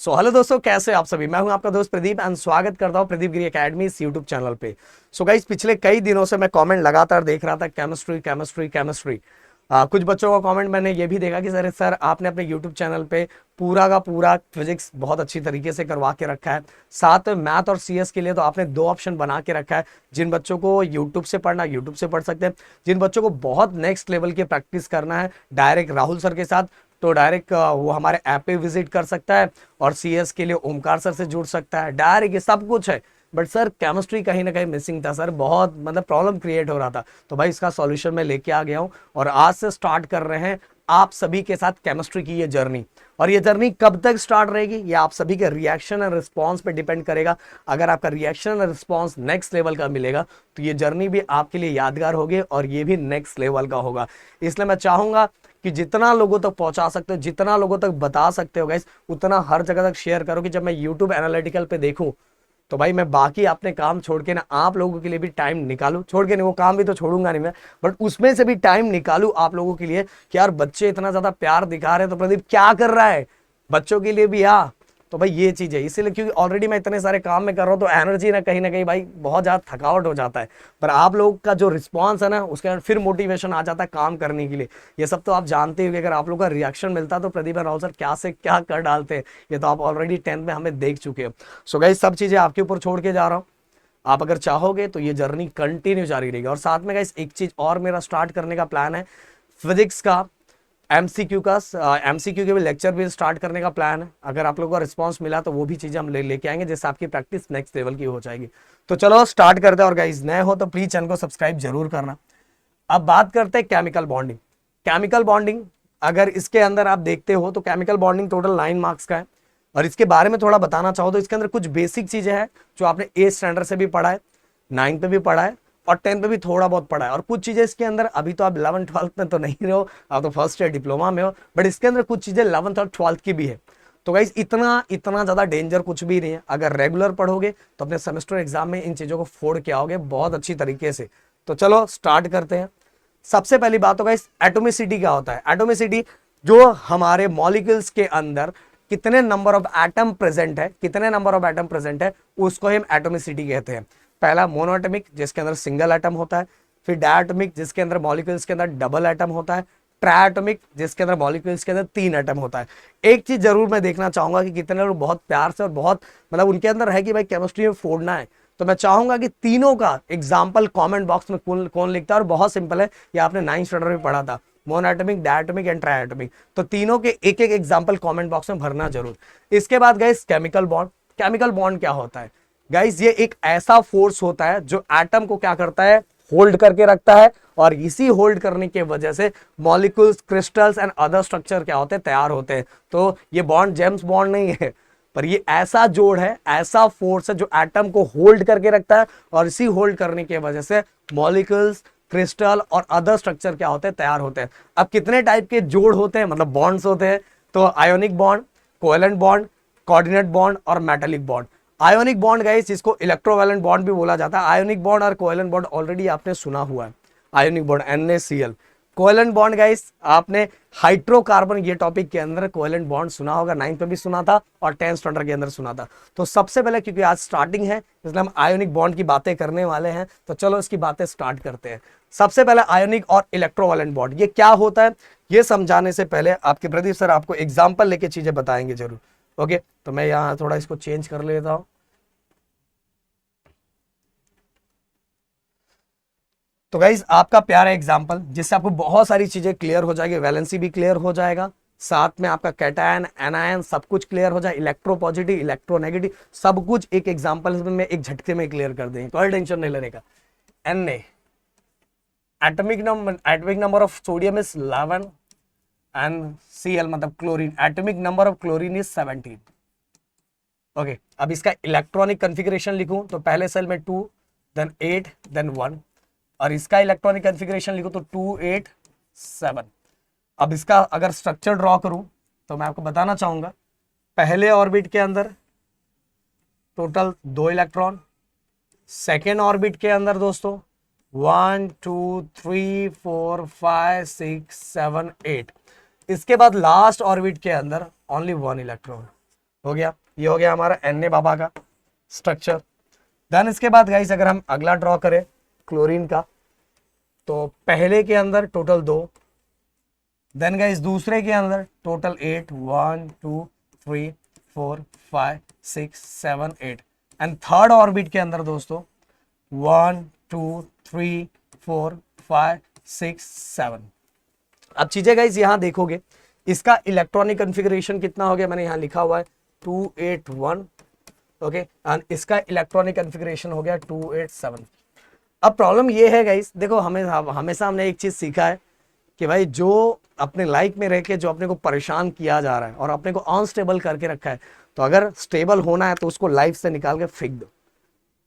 Hello दोस्तों, कैसे आप सभी। मैं हूं आपका दोस्त प्रदीप एंड स्वागत करता हूं प्रदीप गिरी एकेडमी इस यूट्यूब चैनल पे। गाइस, पिछले कई दिनों से मैं कमेंट लगातार देख रहा था, केमिस्ट्री केमिस्ट्री केमिस्ट्री। कुछ बच्चों का कमेंट मैंने ये भी देखा कि सर आपने अपने यूट्यूब चैनल पे पूरा का पूरा फिजिक्स बहुत अच्छी तरीके से करवा के रखा है, साथ में मैथ और सीएस के लिए तो आपने दो ऑप्शन बना के रखा है। जिन बच्चों को यूट्यूब से पढ़ना यूट्यूब से पढ़ सकते हैं, जिन बच्चों को बहुत नेक्स्ट लेवल की प्रैक्टिस करना है डायरेक्ट राहुल सर के साथ, तो डायरेक्ट वो हमारे ऐप पे विजिट कर सकता है। और सीएस के लिए ओमकार सर से जुड़ सकता है डायरेक्ट, ये सब कुछ है। बट सर केमिस्ट्री कहीं ना कहीं मिसिंग था सर, बहुत मतलब प्रॉब्लम क्रिएट हो रहा था। तो भाई इसका सॉल्यूशन मैं लेके आ गया हूँ और आज से स्टार्ट कर रहे हैं आप सभी के साथ केमिस्ट्री की ये जर्नी। और ये जर्नी कब तक स्टार्ट रहेगी ये आप सभी के रिएक्शन एंड रिस्पॉन्स पे डिपेंड करेगा। अगर आपका reaction and response next level का मिलेगा तो ये जर्नी भी आपके लिए यादगार होगी और ये भी नेक्स्ट लेवल का होगा। इसलिए मैं चाहूंगा कि जितना लोगों तक पहुंचा सकते हो, जितना लोगों तक बता सकते हो गाइस, उतना हर जगह तक शेयर करो कि जब मैं यूट्यूब एनालिटिकल पे देखूं तो भाई मैं बाकी अपने काम छोड़ के ना आप लोगों के लिए भी टाइम निकालूं। छोड़ के नहीं, वो काम भी तो छोड़ूंगा नहीं मैं, बट उसमें से भी टाइम निकालूं आप लोगों के लिए कि यार बच्चे इतना ज्यादा प्यार दिखा रहे हैं तो प्रदीप क्या कर रहा है बच्चों के लिए भी। तो भाई ये चीज है, इसीलिए क्योंकि ऑलरेडी मैं इतने सारे काम में कर रहा हूँ तो एनर्जी ना कहीं भाई बहुत ज्यादा थकावट हो जाता है। पर आप लोग का जो रिस्पांस है ना, उसके बाद फिर मोटिवेशन आ जाता है काम करने के लिए। ये सब तो आप जानते हो कि अगर आप लोग का रिएक्शन मिलता तो प्रदीप राहुल सर क्या से क्या कर डालते हैं। ये तो आप ऑलरेडी 10th में हमें देख चुके हो। गाइस, सब चीजें आपके ऊपर छोड़ के जा रहा हूँ। आप अगर चाहोगे तो ये जर्नी कंटिन्यू जारी रहेगी। और साथ में गाइस एक चीज और मेरा स्टार्ट करने का प्लान है, फिजिक्स का एमसीक्यू के भी लेक्चर भी स्टार्ट करने का प्लान है। अगर आप लोगों का रिस्पांस मिला तो वो भी चीजें हम लेके आएंगे, जिससे आपकी प्रैक्टिस नेक्स्ट लेवल की हो जाएगी। तो चलो स्टार्ट करते हैं। और गाइस, नए हो तो प्लीज चैनल को सब्सक्राइब जरूर करना। अब बात करते हैं केमिकल बॉन्डिंग। केमिकल बॉन्डिंग अगर इसके अंदर आप देखते हो तो केमिकल बॉन्डिंग टोटल 9 मार्क्स का है। और इसके बारे में थोड़ा बताना चाहो तो इसके अंदर कुछ बेसिक चीजें हैं जो आपने 8th स्टैंडर्ड से भी पढ़ा है, 9th में भी पढ़ा है और 10th में भी थोड़ा बहुत पढ़ा है। और कुछ चीजें इसके अंदर अभी तो आप 11th 12th में तो नहीं रहे हो, आप तो फर्स्ट ईयर डिप्लोमा में हो, बट इसके अंदर कुछ चीजें 11th और 12th की भी है। तो गाइस इतना इतना ज्यादा डेंजर कुछ भी नहीं है। अगर रेगुलर पढ़ोगे तो अपने सेमेस्टर एग्जाम में इन चीजों को फोड़ के आओगे बहुत अच्छी तरीके से। तो चलो स्टार्ट करते हैं। सबसे पहली बात होगा इस एटोमिसिटी क्या होता है। एटोमिसिटी जो हमारे मॉलिक्यूल्स के अंदर कितने नंबर ऑफ एटम प्रेजेंट है, कितने नंबर ऑफ एटम प्रेजेंट है, उसको हम एटोमिसिटी कहते हैं। पहला मोनोएटमिक जिसके अंदर सिंगल एटम होता है, फिर डायटोमिक जिसके अंदर मॉलिक्यूल्स के अंदर डबल एटम होता है, ट्रायटोमिक जिसके अंदर मॉलिक्यूल्स के अंदर 3 एटम होता है। एक चीज जरूर मैं देखना चाहूंगा कि कितने लोग बहुत प्यार से और बहुत मतलब उनके अंदर है कि भाई केमिस्ट्री में फोड़ना है। तो मैं चाहूंगा कि तीनों का एग्जाम्पल कमेंट बॉक्स में कौन लिखता है। और बहुत सिंपल है, ये आपने 9th स्टैंडर्ड में पढ़ा था, मोनोएटमिक, डायटोमिक एंड ट्रायटोमिक। तो तीनों के एक एक एग्जाम्पल कमेंट बॉक्स में भरना जरूर। इसके बाद guys chemical bond. Chemical bond क्या होता है गाइस? ये एक ऐसा फोर्स होता है जो एटम को क्या करता है, होल्ड करके रखता है। और इसी होल्ड करने की वजह से molecules, crystals and other structure क्या होते हैं, तैयार होते हैं। तो ये बॉन्ड जेम्स बॉन्ड नहीं है, पर ये ऐसा जोड़ है, ऐसा फोर्स है जो एटम को होल्ड करके रखता है। और इसी होल्ड करने की वजह से मॉलिक्यूल्स, क्रिस्टल और अदर स्ट्रक्चर क्या होते हैं, तैयार होते हैं। अब कितने टाइप के जोड़ होते हैं, मतलब बॉन्ड्स होते हैं? तो ionic bond, covalent bond, coordinate bond और metallic bond. Ionic bond guys इसको इलेक्ट्रोवैलेंट बॉन्ड भी बोला जाता है। आयोनिक बॉन्ड और कोवेलेंट बॉन्ड ऑलरेडी आपने सुना हुआ है। Ionic bond NaCl। Covalent bond guys आपने हाइड्रोकार्बन ये टॉपिक के अंदर कोवेलेंट बॉन्ड सुना होगा, 9th में भी सुना था और 10th स्टैंडर्ड के अंदर सुना था। तो सबसे पहले क्योंकि आज स्टार्टिंग है इसलिए हम आयोनिक बॉन्ड की बातें करने वाले हैं, तो चलो इसकी बातें स्टार्ट करते हैं। सबसे पहले आयोनिक और इलेक्ट्रोवैलेंट बॉन्ड ये क्या होता है, ये समझाने से पहले आपके प्रदीप सर आपको एग्जाम्पल लेके चीजें बताएंगे जरूर। ओके, तो मैं यहाँ थोड़ा इसको चेंज कर लेता हूँ। तो गाइज आपका प्यारा एग्जाम्पल जिससे आपको बहुत सारी चीजें क्लियर हो जाएगी, वैलेंसी भी क्लियर हो जाएगा, साथ में आपका कैटायन, एनायन सब कुछ क्लियर हो जाए, इलेक्ट्रो पॉजिटिव, इलेक्ट्रो नेगेटिव सब कुछ एक एग्जाम्पल में एक झटके में क्लियर कर देंगे, कोई टेंशन नहीं लेने का। Na atomic number of sodium is 11 and Cl मतलब chlorine, atomic number of chlorine is 17। Okay, अब इसका इलेक्ट्रॉनिक कॉन्फ़िगरेशन लिखूं तो पहले सेल में 2 देन 8 देन 1। और इसका इलेक्ट्रॉनिक कॉन्फ़िगरेशन लिखो तो 2 8 7। अब इसका अगर स्ट्रक्चर ड्रॉ करूं तो मैं आपको बताना चाहूंगा, पहले ऑर्बिट के अंदर टोटल 2 इलेक्ट्रॉन, सेकेंड ऑर्बिट के अंदर दोस्तों 1 2 3 4 5 6 7 8। इसके बाद लास्ट ऑर्बिट के अंदर ओनली 1 इलेक्ट्रॉन। हो गया, ये हो गया हमारा Na बाबा का स्ट्रक्चर। देन इसके बाद गाइस अगर हम अगला ड्रॉ करें क्लोरीन का, तो पहले के अंदर टोटल 2, देन गाइस दूसरे के अंदर टोटल 8, 1 2 3 4 5 6 7 8, एंड थर्ड ऑर्बिट के अंदर दोस्तों 1 2 3 4 5 6 7। अब चीजें गाइस यहां देखोगे, इसका इलेक्ट्रॉनिक कॉन्फ़िगरेशन कितना हो गया, मैंने यहां लिखा हुआ है 281, ओके, एंड इसका इलेक्ट्रॉनिक कॉन्फ़िगरेशन हो गया 287। अब प्रॉब्लम ये है गाइस, देखो हमेशा हमने एक चीज सीखा है कि भाई जो अपने लाइफ में रह के जो अपने को परेशान किया जा रहा है और अपने को अनस्टेबल करके रखा है, तो अगर स्टेबल होना है तो उसको लाइफ से निकाल के फेंक दो।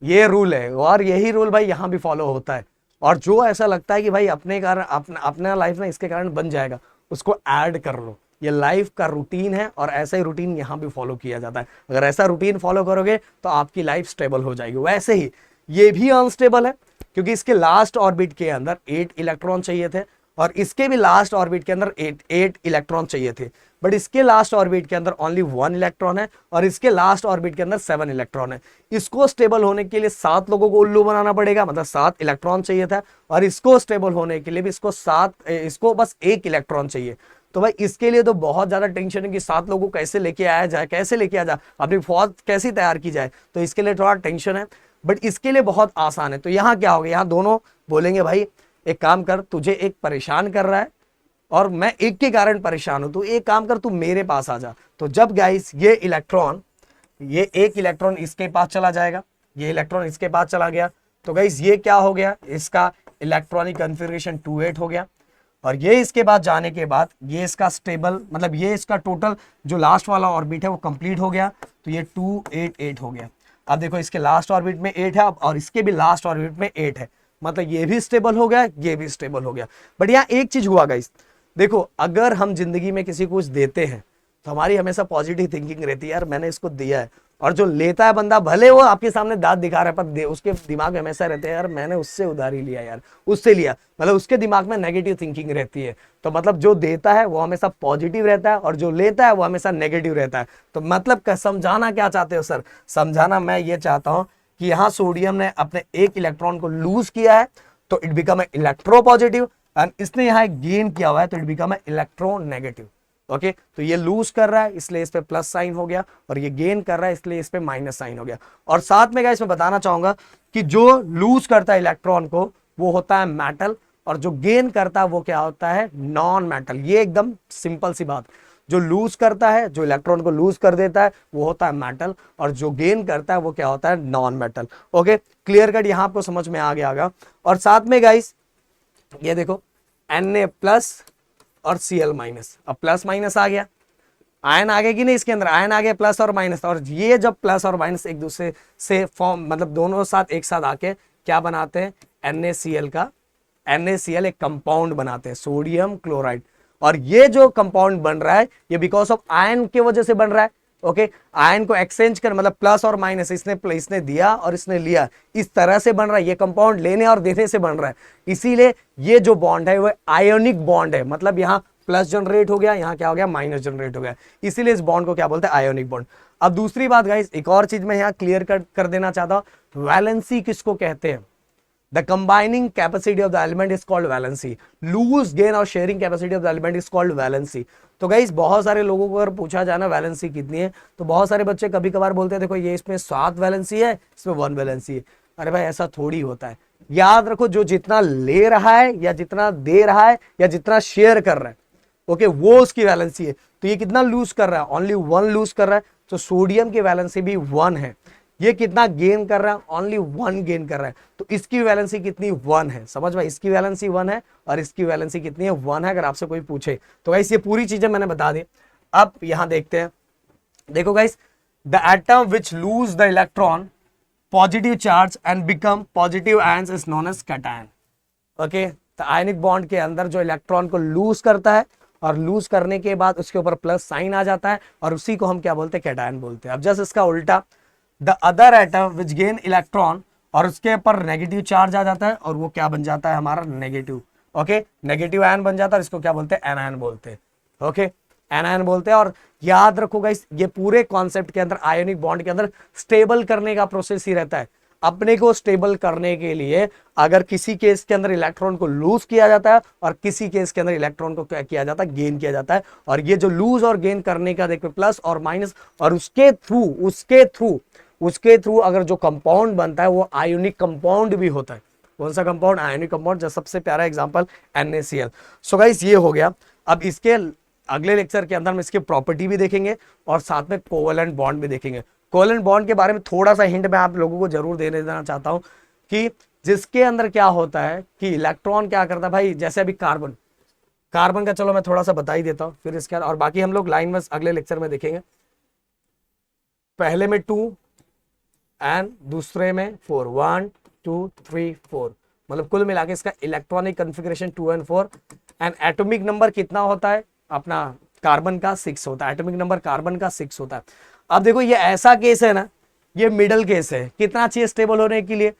ये रूल है, और यही रूल भाई यहाँ भी फॉलो होता है। और जो ऐसा लगता है कि भाई अपने कारण अपना लाइफ ना इसके कारण बन जाएगा, उसको ऐड कर लो। ये लाइफ का रूटीन है और ऐसा ही रूटीन यहाँ भी फॉलो किया जाता है। अगर ऐसा रूटीन फॉलो करोगे तो आपकी लाइफ स्टेबल हो जाएगी। वैसे ही ये भी अनस्टेबल है, क्योंकि इसके लास्ट ऑर्बिट के अंदर 8 इलेक्ट्रॉन चाहिए थे और इसके भी लास्ट ऑर्बिट के अंदर 8 इलेक्ट्रॉन चाहिए थे, बट इसके लास्ट ऑर्बिट के अंदर ओनली 1 इलेक्ट्रॉन है और इसके लास्ट ऑर्बिट के अंदर 7 इलेक्ट्रॉन है। इसको स्टेबल होने के लिए 7 लोगों को उल्लू बनाना पड़ेगा, मतलब 7 इलेक्ट्रॉन चाहिए था, और इसको स्टेबल होने के लिए भी इसको बस 1 इलेक्ट्रॉन चाहिए। तो भाई इसके लिए तो बहुत ज्यादा टेंशन है कि 7 लोगों को कैसे लेके आया जाए, कैसे लेके आ जाए, अपनी फौज कैसी तैयार की जाए, तो इसके लिए थोड़ा टेंशन है, बट इसके लिए बहुत आसान है। तो यहाँ क्या होगा, यहाँ दोनों बोलेंगे भाई एक काम कर, तुझे एक परेशान कर रहा है और मैं एक के कारण परेशान हूं, तो एक काम कर तू मेरे पास आ जा। तो जब गाइस ये एक इलेक्ट्रॉन इसके पास चला जाएगा, ये इलेक्ट्रॉन इसके पास चला गया, तो गाइस ये क्या हो गया, इसका इलेक्ट्रॉनिक कॉन्फ़िगरेशन 28 हो गया। और ये इसके बाद जाने के बाद ये इसका स्टेबल, मतलब ये इसका टोटल जो लास्ट वाला ऑर्बिट है वो कंप्लीट हो गया, तो ये 288 हो गया। अब देखो इसके लास्ट ऑर्बिट में 8 है और इसके भी लास्ट ऑर्बिट में 8 है, मतलब ये भी स्टेबल हो गया, ये भी स्टेबल हो गया। बट यहाँ एक चीज हुआ गाइस, देखो अगर हम जिंदगी में किसी को कुछ देते हैं तो हमारी हमेशा पॉजिटिव थिंकिंग रहती है, यार मैंने इसको दिया है। और जो लेता है बंदा, भले वो आपके सामने दांत दिखा रहा है, पर उसके दिमाग में हमेशा रहते हैं यार मैंने उससे उधारी लिया, यार उससे लिया, मतलब उसके दिमाग में नेगेटिव थिंकिंग रहती है। तो मतलब जो देता है वो हमेशा पॉजिटिव रहता है और जो लेता है वो हमेशा नेगेटिव रहता है। तो मतलब समझाना क्या चाहते हो सर? समझाना मैं ये चाहता हूं कि यहाँ सोडियम ने अपने 1 इलेक्ट्रॉन को लूज किया है, तो it become electro positive, and इसने यहाँ एक गेन किया हुआ है, तो it become electro negative. Okay, तो ये लूज कर रहा है इसलिए इस पे प्लस साइन हो गया, और ये गेन कर रहा है इसलिए इस पे माइनस साइन हो गया। और साथ में गाइस मैं बताना चाहूंगा कि जो लूज करता है इलेक्ट्रॉन को वो होता है मेटल, और जो गेन करता है वो क्या होता है, नॉन मेटल। ये एकदम सिंपल सी बात, जो लूज करता है, जो इलेक्ट्रॉन को लूज कर देता है वो होता है मेटल, और जो गेन करता है वो क्या होता है, non metal. Okay, clear cut, यहां आपको समझ में आ गया होगा। और साथ में गाइस ये देखो Na प्लस और Cl माइनस, अब प्लस माइनस आ गया, आयन आ गया कि नहीं, इसके अंदर आयन आ गया प्लस और माइनस, और ये जब प्लस और माइनस एक दूसरे से फॉर्म, मतलब दोनों साथ एक साथ आके क्या बनाते हैं, NaCl एक कंपाउंड बनाते हैं, सोडियम क्लोराइड। और ये जो कंपाउंड बन रहा है ये बिकॉज ऑफ आयन की वजह से बन रहा है। ओके, आयन को एक्सचेंज कर, मतलब प्लस और माइनस, इसने दिया और इसने लिया, इस तरह से बन रहा है ये कंपाउंड, लेने और देने से बन रहा है। इसीलिए ये जो बॉन्ड है वो आयोनिक बॉन्ड है, मतलब यहाँ प्लस जनरेट हो गया, यहाँ क्या हो गया, माइनस जनरेट हो गया, इसीलिए इस बॉन्ड को क्या बोलते हैं, आयोनिक बॉन्ड। अब दूसरी बात गाइस, एक और चीज मैं यहाँ क्लियर कर देना चाहता हूँ, वैलेंसी किसको कहते हैं? The combining capacity of the element is called valency. Loose gain और sharing capacity of the element is called valency. तो गाइस बहुत सारे लोगों को अगर पूछा जाए ना वैलेंसी कितनी है, तो बहुत सारे बच्चे कभी कभार बोलते हैं देखो ये इसमें 7 वैलेंसी है, इसमें 1 वैलेंसी है। अरे भाई ऐसा थोड़ी होता है, याद रखो जो जितना ले रहा है या जितना दे रहा है या जितना शेयर कर रहा है, ओके, वो उसकी वैलेंसी है। तो ये कितना लूज कर रहा है, ओनली 1 लूज कर रहा है, तो सोडियम की वैलेंसी भी 1 है। ये कितना गेन कर रहा है, ओनली 1 गेन कर रहा है, तो इसकी वैलेंसी कितनी, 1 है। समझ भाई, इसकी वैलेंसी 1 है और इसकी वैलेंसी कितनी है, 1 है, अगर आपसे कोई पूछे तो। गाइस ये पूरी चीजें मैंने बता दी। अब यहां देखते हैं, देखो guys, the atom which lose the electron positive charge and become positive ions is known as cation. Okay, तो आयनिक बॉन्ड के अंदर जो इलेक्ट्रॉन को लूज करता है और लूज करने के बाद उसके ऊपर प्लस साइन आ जाता है, और उसी को हम क्या बोलते हैं, कैटायन बोलते हैं। अब जस्ट इसका उल्टा, the other atom which gain electron, और उसके ऊपर नेगेटिव चार्ज आ जाता है और वो क्या बन जाता है, हमारा नेगेटिव। ओके, नेगेटिव आयन बन जाता है, इसको क्या बोलते हैं, एनायन बोलते हैं। ओके, एनायन बोलते हैं। और याद रखो गाइस, ये पूरे कॉन्सेप्ट के अंदर आयोनिक बॉन्ड के अंदर स्टेबल करने का प्रोसेस ही रहता है। अपने को स्टेबल करने के लिए अगर किसी केस के अंदर इलेक्ट्रॉन को लूज किया जाता है और किसी केस के अंदर इलेक्ट्रॉन को क्या किया जाता है, गेन किया जाता है। और ये जो लूज और गेन करने का देखो प्लस और माइनस, और उसके थ्रू अगर जो कंपाउंड बनता है वो आयोनिक कंपाउंड भी होता है। कौन सा कंपाउंड? Ionic compound. जो सबसे प्यारा एग्जांपल NaCl। सो गाइस ये हो गया। अब इसके अगले लेक्चर के अंदर हम इसकी प्रॉपर्टी भी देखेंगे और साथ में कोवेलेंट बॉन्ड भी देखेंगे। कोवेलेंट बॉन्ड के बारे में थोड़ा सा हिंट मैं आप लोगों को जरूर देना चाहता हूं कि जिसके अंदर क्या होता है कि इलेक्ट्रॉन क्या करता है भाई, जैसे अभी कार्बन का चलो मैं थोड़ा सा बता ही देता हूं, फिर इसके और बाकी हम लोग लाइन वाइज अगले लेक्चर में देखेंगे। पहले में 2 एंड दूसरे में 4, 1 2 3 4, मतलब कुल मिला के इसका इलेक्ट्रॉनिक कॉन्फ़िगरेशन 2 और 4। एंड एटॉमिक नंबर कितना होता है अपना कार्बन का 6 होता है। एटॉमिक नंबर कार्बन का 6 होता है। अब देखो ये ऐसा केस है ना, ये मिडल केस है। कितना चाहिए स्टेबल होने के लिए?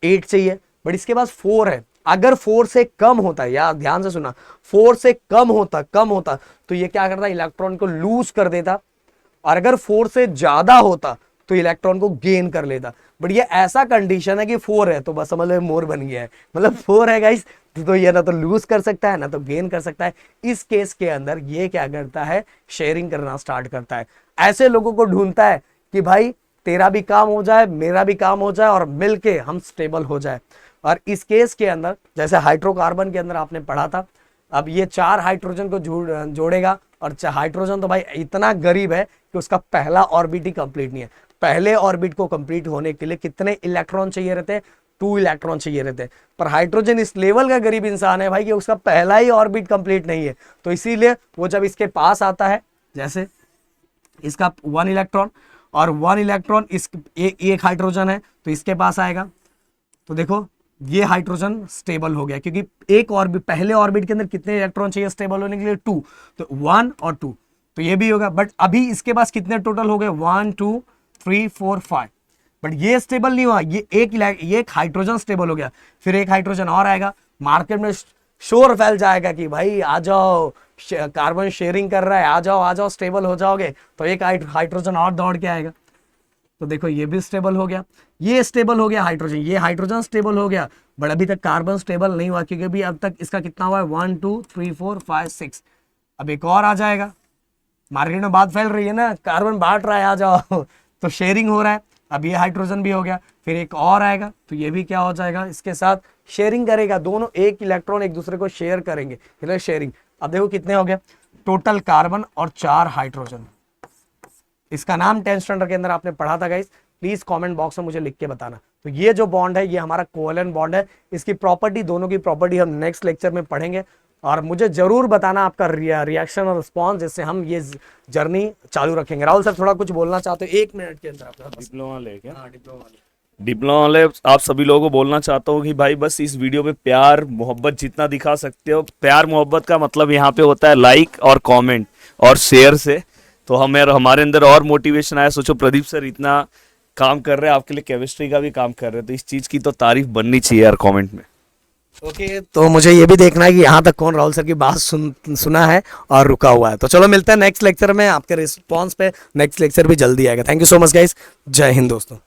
8 चाहिए, बट इसके पास 4 है। अगर 4 से कम होता है, यार ध्यान से सुना, 4 से कम होता तो ये क्या करता, इलेक्ट्रॉन को लूज कर देता। और अगर 4 से ज्यादा होता तो इलेक्ट्रॉन को गेन कर लेता। बट ये ऐसा कंडीशन है कि 4 है तो बस समझ लो मोर बन गया है, मतलब 4 है गाइस, तो ये ना तो लूज कर सकता है ना तो गेन कर सकता है। इस केस के अंदर ये क्या करता है, शेयरिंग करना स्टार्ट करता है। ऐसे लोगों को ढूंढता है कि भाई तेरा भी काम हो जाए, मेरा भी काम हो जाए और मिलके हम स्टेबल हो जाए। और इस केस के अंदर जैसे हाइड्रोकार्बन के अंदर आपने पढ़ा था, अब ये 4 हाइड्रोजन को जोड़ेगा और हाइड्रोजन तो भाई इतना गरीब है कि उसका पहला ऑर्बिट ही कंप्लीट नहीं है। पहले ऑर्बिट को कंप्लीट होने के लिए कितने इलेक्ट्रॉन चाहिए रहते हैं? 2 इलेक्ट्रॉन चाहिए रहते हैं। पर हाइड्रोजन इस लेवल का गरीब इंसान है भाई कि उसका पहला ही ऑर्बिट कंप्लीट नहीं है। तो इसीलिए वो जब इसके पास आता है, जैसे इसका 1 इलेक्ट्रॉन और 1 इलेक्ट्रॉन एक हाइड्रोजन है तो इसके पास आएगा, तो देखो ये हाइड्रोजन स्टेबल हो गया, क्योंकि एक ऑर्बिट, पहले ऑर्बिट के अंदर कितने इलेक्ट्रॉन चाहिए स्टेबल होने के लिए? 2, तो 1 और 2, तो ये भी होगा। बट अभी इसके पास कितने टोटल हो गए? 1 2 3 4 5, बट ये स्टेबल नहीं हुआ। ये एक हाइड्रोजन स्टेबल हो गया, फिर एक हाइड्रोजन और आएगा। मार्केट में शोर फैल जाएगा कि भाई आ जाओ, कार्बन शेयरिंग कर रहा है, आ जाओ स्टेबल हो जाओगे। तो एक हाइड्रोजन और दौड़ के आएगा, तो देखो ये भी स्टेबल हो गया, ये स्टेबल हो गया हाइड्रोजन, ये हाइड्रोजन स्टेबल हो गया। बट अभी तक कार्बन स्टेबल नहीं हुआ, क्योंकि अभी अब तक इसका कितना हुआ है? 1 2 3 4 5 6। अब एक और आ जाएगा। मार्केट में बात फैल रही है ना, कार्बन बांट रहा है, आ जाओ तो शेयरिंग हो रहा है। अब ये हाइड्रोजन भी हो गया, फिर एक और आएगा तो ये भी क्या हो जाएगा, इसके साथ शेयरिंग करेगा। दोनों एक इलेक्ट्रॉन एक दूसरे को शेयर करेंगे, मतलब शेयरिंग। अब देखो कितने हो गए टोटल, कार्बन और 4 हाइड्रोजन। इसका नाम 10th स्टैंडर्ड के अंदर आपने पढ़ा था गाइस, प्लीज कमेंट बॉक्स में मुझे लिख के बताना। तो ये जो बॉन्ड है ये हमारा कोवेलेंट बॉन्ड है। इसकी प्रॉपर्टी, दोनों की प्रॉपर्टी हम नेक्स्ट लेक्चर में पढ़ेंगे। और मुझे जरूर बताना आपका रिएक्शन और रिस्पॉन्स, जिससे हम ये जर्नी चालू रखेंगे। राहुल सर थोड़ा कुछ बोलना चाहते हो 1 मिनट के अंदर? डिप्लोमा वाले आप सभी लोगों को बोलना चाहता हूँ कि भाई बस इस वीडियो पे प्यार मोहब्बत जितना दिखा सकते हो। प्यार मोहब्बत का मतलब यहाँ पे होता है लाइक और कमेंट और शेयर से, तो हमारे अंदर और मोटिवेशन आया। सोचो प्रदीप सर इतना काम कर रहे हैं आपके लिए, केमिस्ट्री का भी काम कर रहे हैं, तो इस चीज की तो तारीफ बननी चाहिए यार कमेंट में। ओके तो मुझे ये भी देखना है कि यहाँ तक कौन राहुल सर की बात सुना है और रुका हुआ है। तो चलो मिलते हैं नेक्स्ट लेक्चर में। आपके रिस्पॉन्स पे नेक्स्ट लेक्चर भी जल्दी आएगा। Thank you so much guys, जय हिंद दोस्तों।